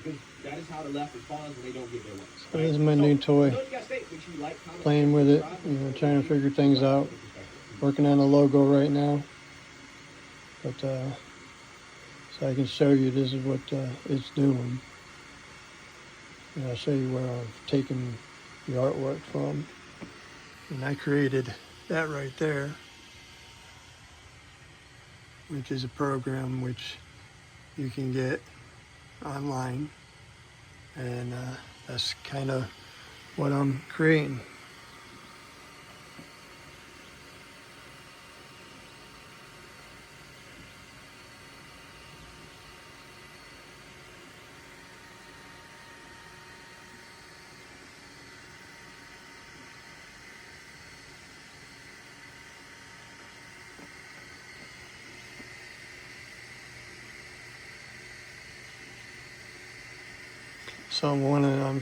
Because that is how the left responds when they don't get their way. So this is my new toy. Playing with it, trying to figure things out. Working on a logo right now. But so I can show you this is what it's doing. And I'll show you where I've taken the artwork from. And I created that right there, which is a program which you can get online. And that's kind of what I'm creating.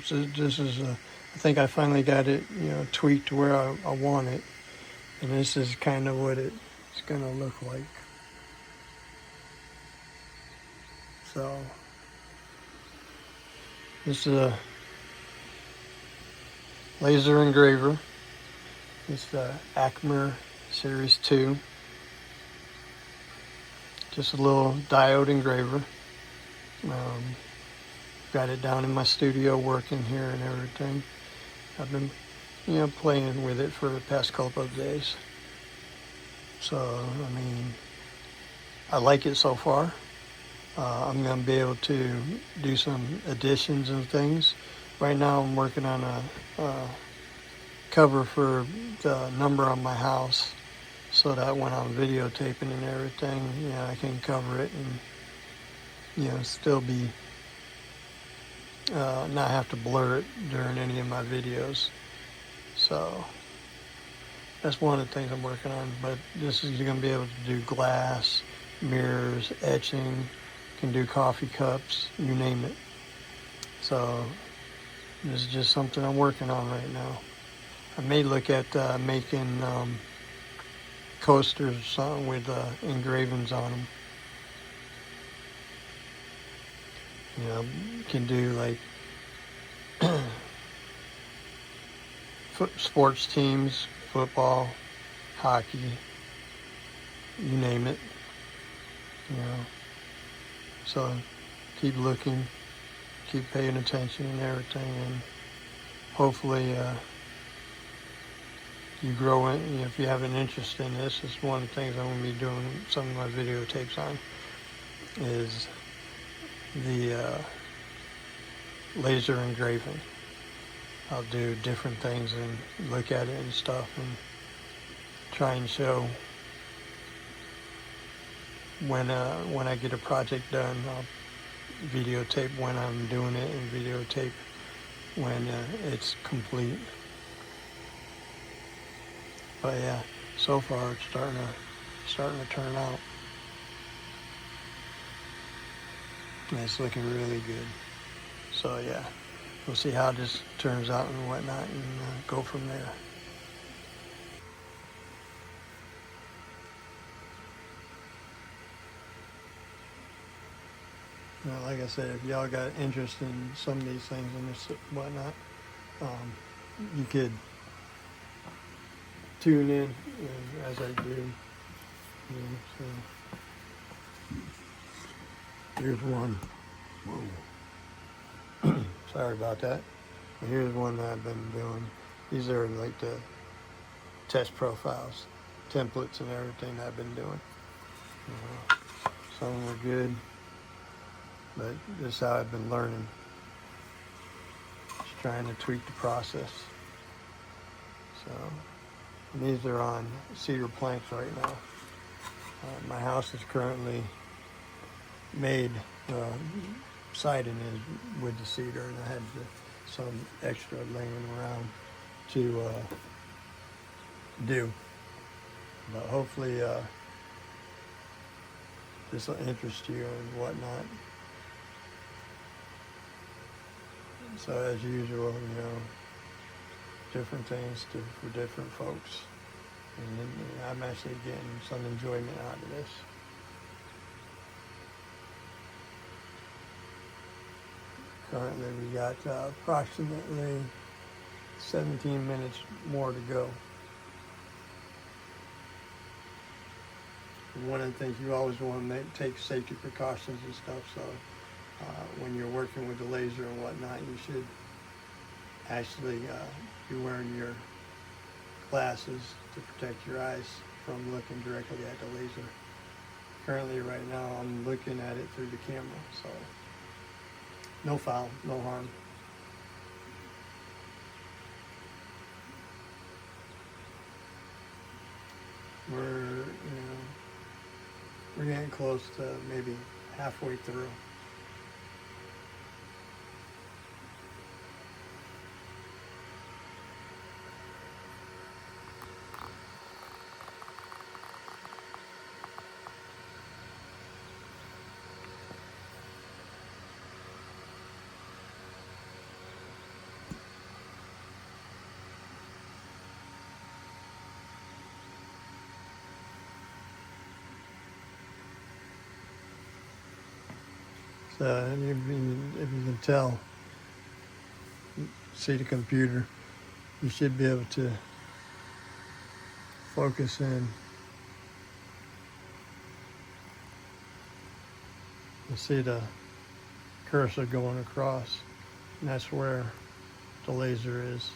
So this is, I think I finally got it, tweaked to where I want it. And this is kind of what it's going to look like. So this is a laser engraver. It's the ACMER Series 2. Just a little diode engraver. Got it down in my studio working here and everything. I've been, playing with it for the past couple of days. So, I mean, I like it so far. I'm going to be able to do some additions and things. Right now I'm working on a cover for the number on my house so that when I'm videotaping and everything, I can cover it and, still be, not have to blur it during any of my videos. So that's one of the things I'm working on. But this is going to be able to do glass, mirrors, etching, can do coffee cups, you name it. So this is just something I'm working on right now. I may look at making coasters or something with engravings on them. Can do like sports teams, football, hockey, you name it. So keep looking, keep paying attention and everything, and hopefully you grow in. If you have an interest in this, it's one of the things I'm going to be doing some of my videotapes on, is the laser engraving. I'll do different things and look at it and stuff and try and show when I get a project done. I'll videotape when I'm doing it and videotape when it's complete. But yeah, so far it's starting to turn out. And it's looking really good. So yeah, we'll see how this turns out and whatnot, and go from there. Like I said, if y'all got interest in some of these things and this whatnot, you could tune in as I do. So here's one. Whoa. Sorry about that. But here's one that I've been doing. These are like the test profiles, templates and everything that I've been doing. Some of them are good, but this is how I've been learning. Just trying to tweak the process. So, and these are on cedar planks right now. My house is currently made, siding is with the cedar, and I had some extra laying around to do. But hopefully this will interest you and whatnot. So as usual, different things for different folks. And I'm actually getting some enjoyment out of this. Currently we got approximately 17 minutes more to go. One of the things you always want to take safety precautions and stuff, so when you're working with the laser and whatnot, you should actually be wearing your glasses to protect your eyes from looking directly at the laser. Currently right now I'm looking at it through the camera, so no foul, no harm. We're getting close to maybe halfway through. So if you can tell, see the computer, you should be able to focus in. You see the cursor going across, and that's where the laser is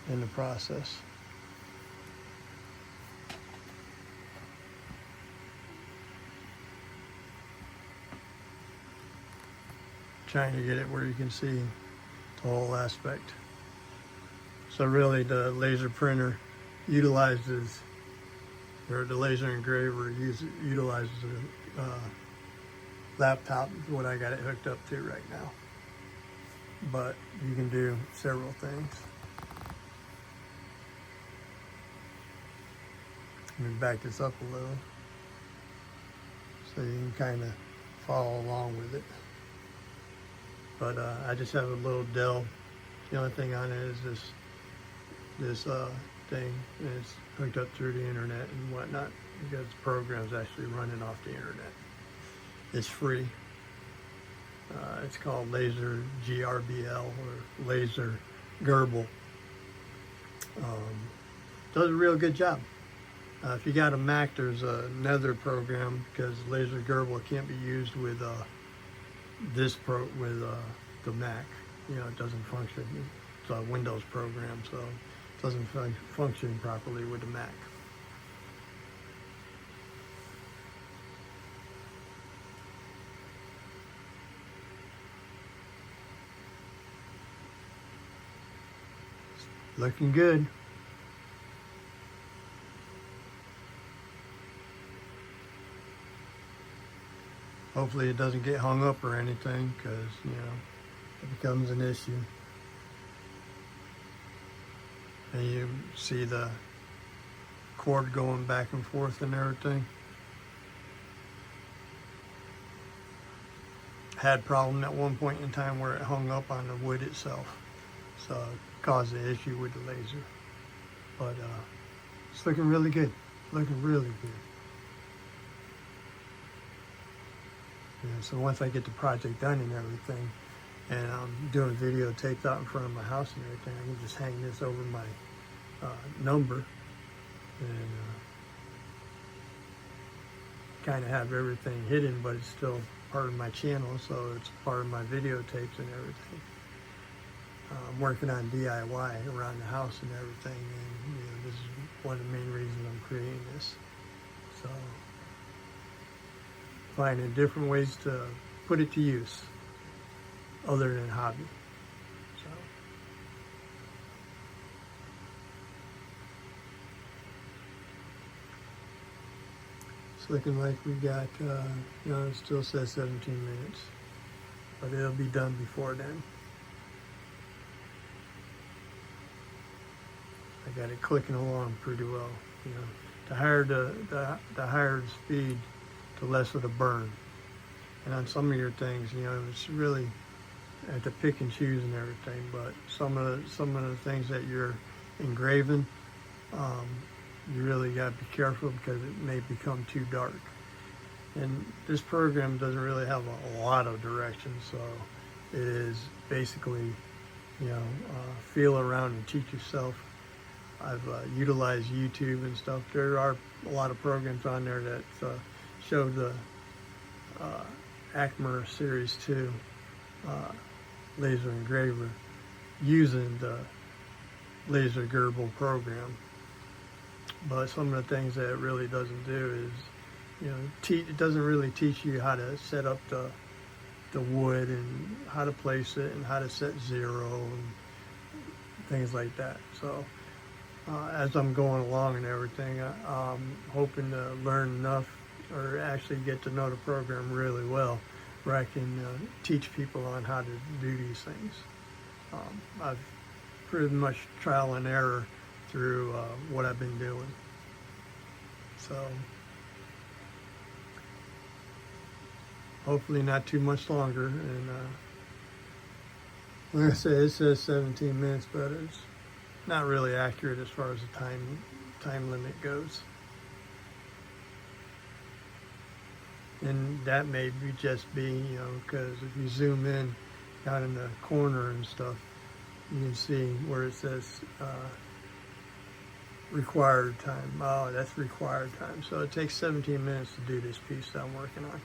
in the process. Trying to get it where you can see the whole aspect. So really the laser printer utilizes, or the laser engraver utilizes the laptop, what I got it hooked up to right now. But you can do several things. Let me back this up a little so you can kind of follow along with it. But I just have a little Dell. The only thing on it is this thing, and it's hooked up through the internet and whatnot, because the program's actually running off the internet. It's free. It's called LaserGRBL or LaserGRBL. Does a real good job. If you got a Mac, there's another program, because LaserGRBL can't be used with the Mac. You know, it doesn't function. It's a Windows program, so it doesn't function properly with the Mac. Looking good. Hopefully it doesn't get hung up or anything, because, you know, it becomes an issue. And you see the cord going back and forth and everything. Had problem at one point in time where it hung up on the wood itself, so it caused the issue with the laser. But it's looking really good. Looking really good. Yeah, so once I get the project done and everything, and I'm doing videotapes out in front of my house and everything, I can just hang this over my number and kind of have everything hidden, but it's still part of my channel, so it's part of my videotapes and everything. I'm working on DIY around the house and everything, and you know, this is one of the main reasons I'm creating this. So finding different ways to put it to use other than hobby. So it's looking like we got, you know, it still says 17 minutes, but it'll be done before then. I got it clicking along pretty well. You know, the higher the higher the speed, the less of the burn. And on some of your things, you know, it's really have to pick and choose and everything. But some of the things that you're engraving, you really got to be careful, because it may become too dark. And this program doesn't really have a lot of directions, so It is basically, feel around and teach yourself. I've utilized YouTube and stuff. There are a lot of programs on there that show the ACMER Series 2 laser engraver using the LaserGRBL program. But some of the things that it really doesn't do is, it doesn't really teach you how to set up the wood and how to place it and how to set zero and things like that. So as I'm going along and everything, I'm hoping to learn enough or actually get to know the program really well where I can teach people on how to do these things. I've pretty much trial and error through what I've been doing. So hopefully not too much longer. And like I said, it says 17 minutes, but it's not really accurate as far as the time limit goes. And that may be just be, because if you zoom in down in the corner and stuff, you can see where it says required time. Oh, that's required time. So it takes 17 minutes to do this piece that I'm working on.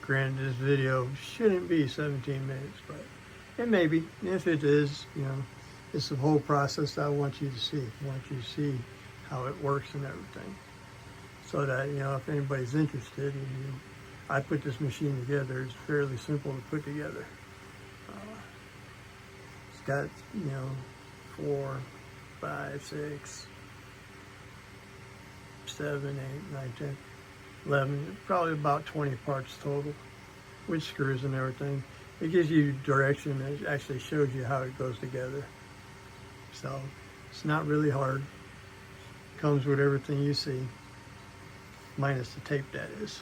Granted, this video shouldn't be 17 minutes, but it may be. If it is, it's the whole process that I want you to see. I want you to see how it works and everything. So that, if anybody's interested, I put this machine together. It's fairly simple to put together. It's got, 4, 5, 6, 7, 8, 9, 10. 11, probably about 20 parts total, with screws and everything. It gives you direction. It actually shows you how it goes together. So it's not really hard. Comes with everything you see, minus the tape, that is.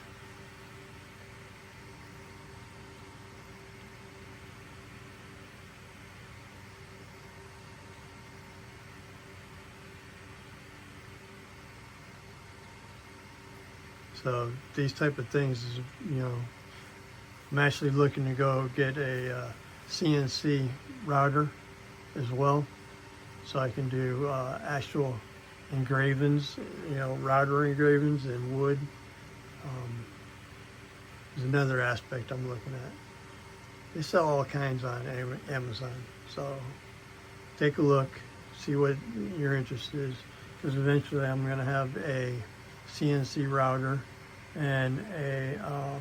So these type of things is, I'm actually looking to go get a CNC router as well, so I can do actual engravings, router engravings in wood. Is another aspect I'm looking at. They sell all kinds on Amazon, so take a look, see what your interest is, because eventually I'm going to have a CNC router and a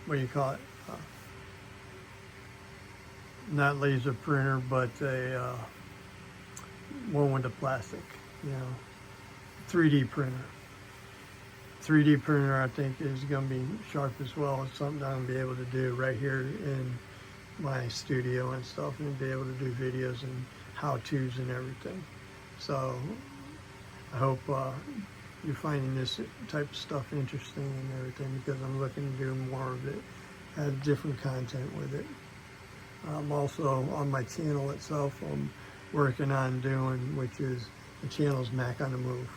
what do you call it? Not laser printer, but a one with the plastic, 3D printer. 3D printer, I think, is going to be sharp as well. It's something I'm going to be able to do right here in my studio and stuff, and be able to do videos and how-tos and everything. So I hope you're finding this type of stuff interesting and everything, because I'm looking to do more of it, have different content with it. Also on my channel itself, I'm working on doing, which is the channel's Mac on the Move.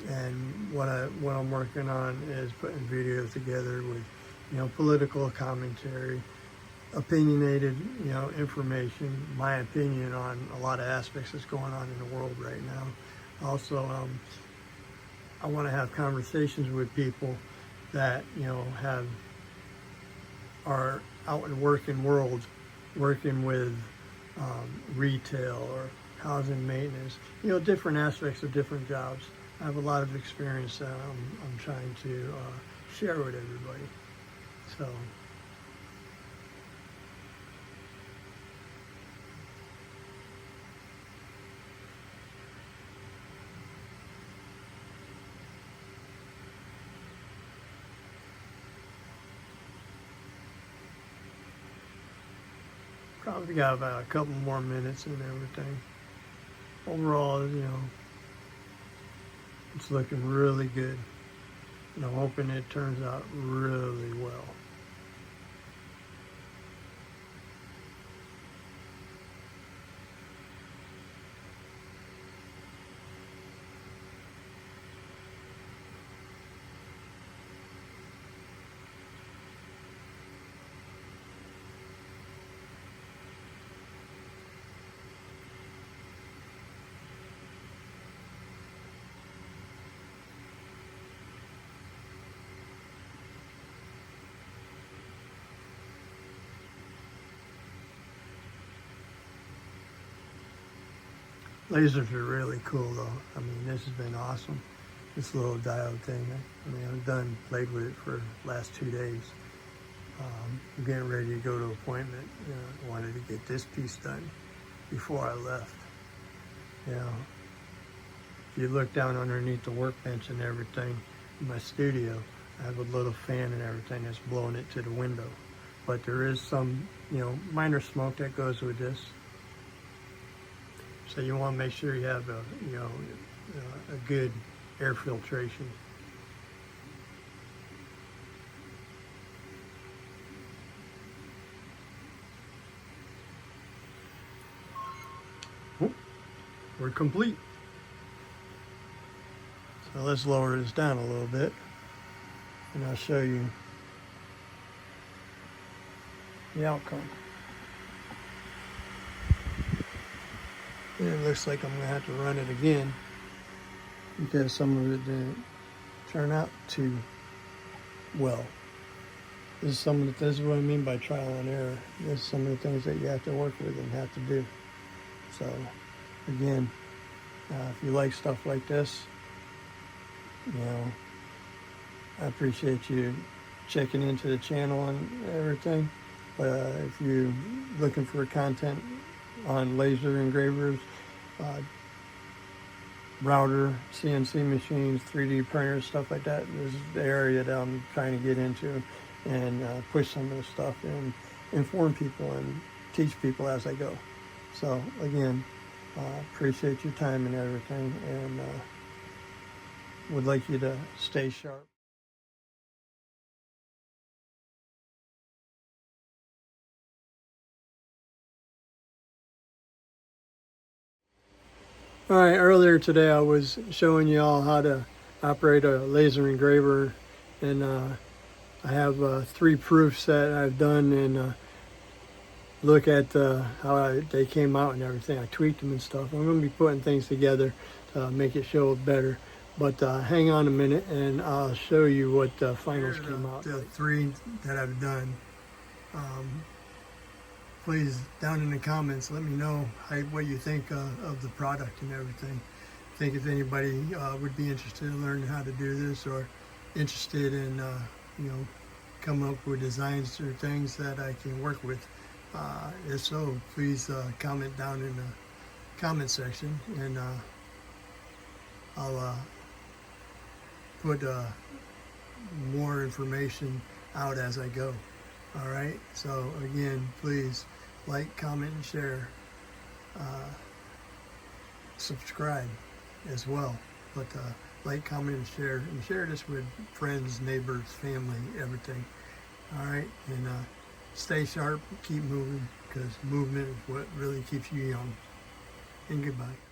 And what I'm working on is putting videos together with, political commentary, opinionated, information, my opinion on a lot of aspects that's going on in the world right now. Also, I want to have conversations with people that, are out in the working world, working with retail or housing maintenance, different aspects of different jobs. I have a lot of experience that I'm trying to share with everybody. So. Probably got about a couple more minutes and everything. Overall, you know, it's looking really good. And I'm hoping it turns out really well. Lasers are really cool though. I mean, this has been awesome. This little diode thing. I mean, played with it for the last 2 days. I'm getting ready to go to an appointment. You know, I wanted to get this piece done before I left. You know, if you look down underneath the workbench and everything in my studio, I have a little fan and everything that's blowing it to the window. But there is some, you know, minor smoke that goes with this. So you want to make sure you have a, you know, a good air filtration. Oh, we're complete. So let's lower this down a little bit, and I'll show you the outcome. And it looks like I'm going to have to run it again because some of it didn't turn out too well. This is what I mean by trial and error. This is some of the things that you have to work with and have to do. So again, if you like stuff like this, you know, I appreciate you checking into the channel and everything. But if you're looking for content on laser engravers, router, CNC machines, 3D printers, stuff like that, this is the area that I'm trying to get into and push some of the stuff and inform people and teach people as I go. So again, appreciate your time and everything, and would like you to stay sharp. All right, earlier today I was showing you all how to operate a laser engraver, and I have 3 proofs that I've done, and look at how they came out and everything. I tweaked them and stuff. I'm going to be putting things together to make it show better, but hang on a minute and I'll show you what the finals came out. The 3 that I've done. Please, down in the comments, let me know what you think of the product and everything. I think if anybody would be interested in learning how to do this, or interested in, you know, coming up with designs or things that I can work with, if so, please comment down in the comment section, and I'll put more information out as I go. All right, so again, please like, comment, and share. Subscribe as well, but like, comment, and share this with friends, neighbors, family, everything. All right, and stay sharp, keep moving, because movement is what really keeps you young. And goodbye.